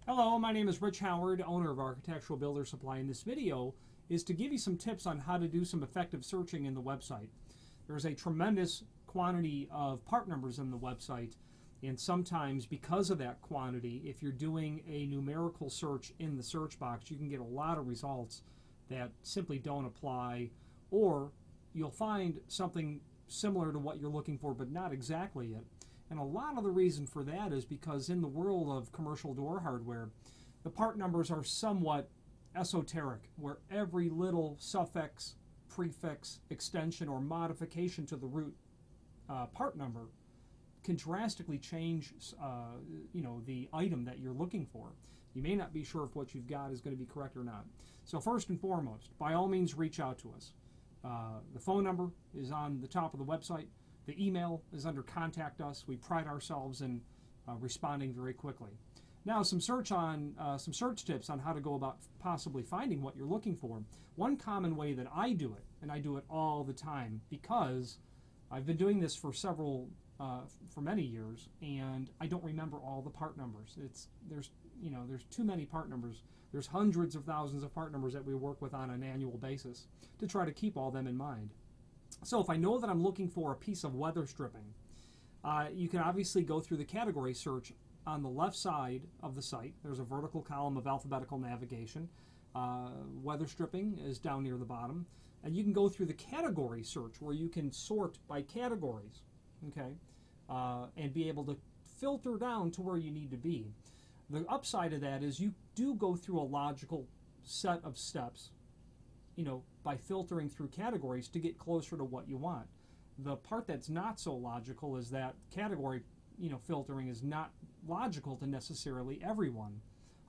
Hello, my name is Rich Howard, owner of Architectural Builder Supply, and this video is to give you some tips on how to do some effective searching in the website. There's a tremendous quantity of part numbers in the website, and sometimes because of that quantity, if you're doing a numerical search in the search box, you can get a lot of results that simply don't apply, or you'll find something similar to what you're looking for but not exactly it. And a lot of the reason for that is because in the world of commercial door hardware, the part numbers are somewhat esoteric, where every little suffix, prefix, extension, or modification to the root part number can drastically change the item that you're looking for. You may not be sure if what you've got is going to be correct or not. So first and foremost, by all means, reach out to us. The phone number is on the top of the website. The email is under Contact Us. We pride ourselves in responding very quickly. Now, some search tips on how to go about possibly finding what you're looking for. One common way that I do it, and I do it all the time because I've been doing this for many years, and I don't remember all the part numbers. There's too many part numbers. There's hundreds of thousands of part numbers that we work with on an annual basis to try to keep all them in mind. So if I know that I'm looking for a piece of weather stripping, you can obviously go through the category search on the left side of the site. There's a vertical column of alphabetical navigation. Weather stripping is down near the bottom. And you can go through the category search where you can sort by categories, okay, and be able to filter down to where you need to be. The upside of that is you do go through a logical set of steps, by filtering through categories to get closer to what you want. The part that's not so logical is that category, filtering is not logical to necessarily everyone.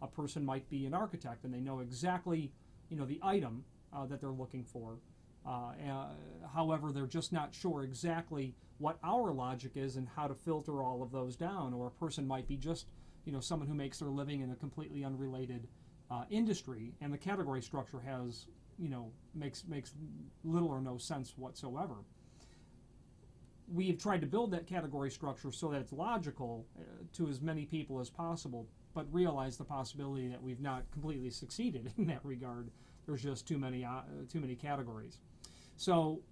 A person might be an architect and they know exactly, the item that they're looking for. However, they're just not sure exactly what our logic is and how to filter all of those down. Or a person might be just, someone who makes their living in a completely unrelated industry, and the category structure has makes little or no sense whatsoever. We've tried to build that category structure so that it's logical to as many people as possible, but realize the possibility that we've not completely succeeded in that regard. There's just too many categories. So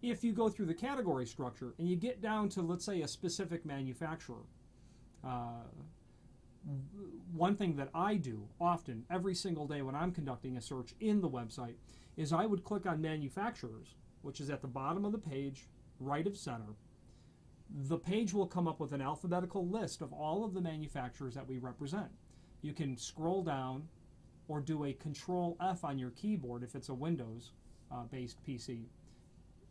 if you go through the category structure and you get down to, let's say, a specific manufacturer, one thing that I do often, every single day when I'm conducting a search in the website, is I would click on manufacturers, which is at the bottom of the page, right of center. The page will come up with an alphabetical list of all of the manufacturers that we represent. You can scroll down or do a Control F on your keyboard if it's a Windows-based PC.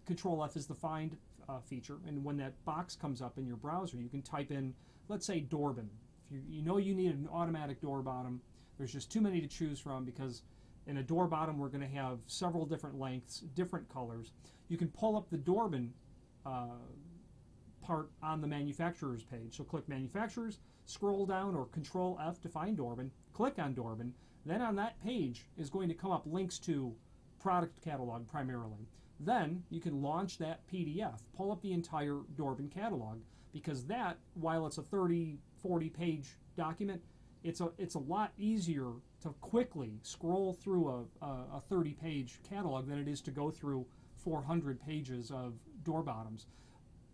Control F is the find feature, and when that box comes up in your browser, you can type in, let's say, Doorbin. If you need an automatic door bottom, there's just too many to choose from because in a door bottom we're going to have several different lengths, different colors. You can pull up the Doorbin part on the manufacturer's page. So click manufacturers, scroll down, or Control F to find Doorbin, click on Doorbin. Then on that page is going to come up links to product catalog primarily. Then you can launch that PDF, pull up the entire Doorbin catalog, because that, while it's a 30, 40 page document, it's a lot easier to quickly scroll through a 30 page catalog than it is to go through 400 pages of door bottoms.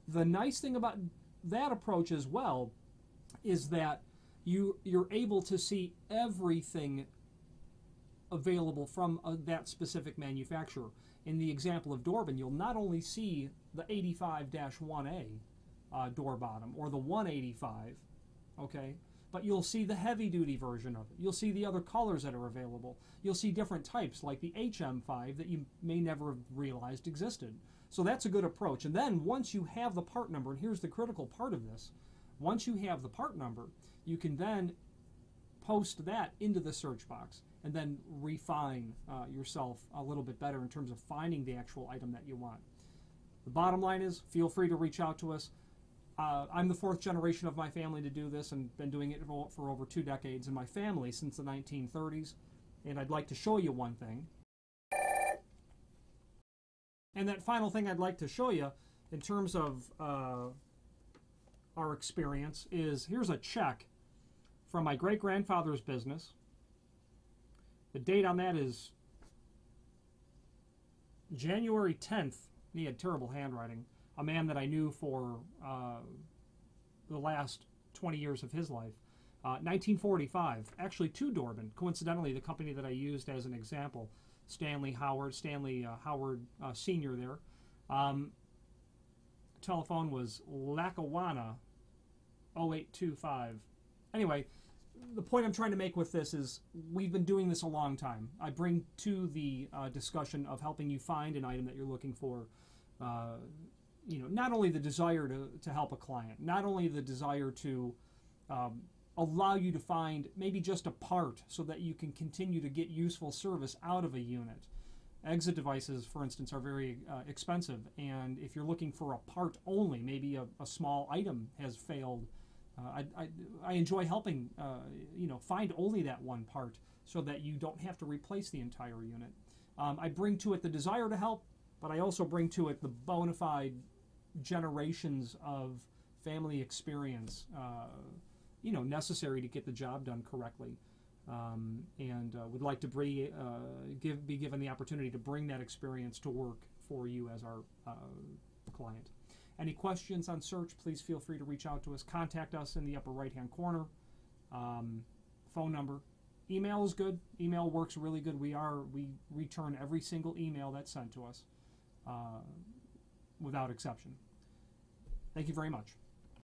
The nice thing about that approach as well is that you're able to see everything available from that specific manufacturer. In the example of Doorbin, you'll not only see the 85-1A door bottom or the 185, okay, but you'll see the heavy-duty version of it. You'll see the other colors that are available. You'll see different types like the HM5 that you may never have realized existed. So that's a good approach. And then once you have the part number, and here's the critical part of this, once you have the part number, you can then post that into the search box and then refine yourself a little bit better in terms of finding the actual item that you want. The bottom line is, feel free to reach out to us. I'm the fourth generation of my family to do this and been doing it for over 2 decades in my family since the 1930s. And I'd like to show you one thing. And that final thing I'd like to show you in terms of our experience is, here's a check from my great-grandfather's business. The date on that is January 10th. He had terrible handwriting. A man that I knew for the last 20 years of his life. 1945, actually to Dorban. Coincidentally, the company that I used as an example, Stanley Howard Sr. there. Telephone was Lackawanna 0825. Anyway, the point I'm trying to make with this is we've been doing this a long time. I bring to the discussion of helping you find an item that you're looking for, not only the desire to help a client, not only the desire to allow you to find maybe just a part so that you can continue to get useful service out of a unit. Exit devices, for instance, are very expensive, and if you're looking for a part only, maybe a small item has failed, I enjoy helping find only that one part so that you don't have to replace the entire unit. I bring to it the desire to help, but I also bring to it the bona fide generations of family experience necessary to get the job done correctly. And would like to be given the opportunity to bring that experience to work for you as our client. Any questions on search, please feel free to reach out to us. Contact us in the upper right-hand corner. Phone number. Email is good. Email works really good. We return every single email that's sent to us without exception. Thank you very much.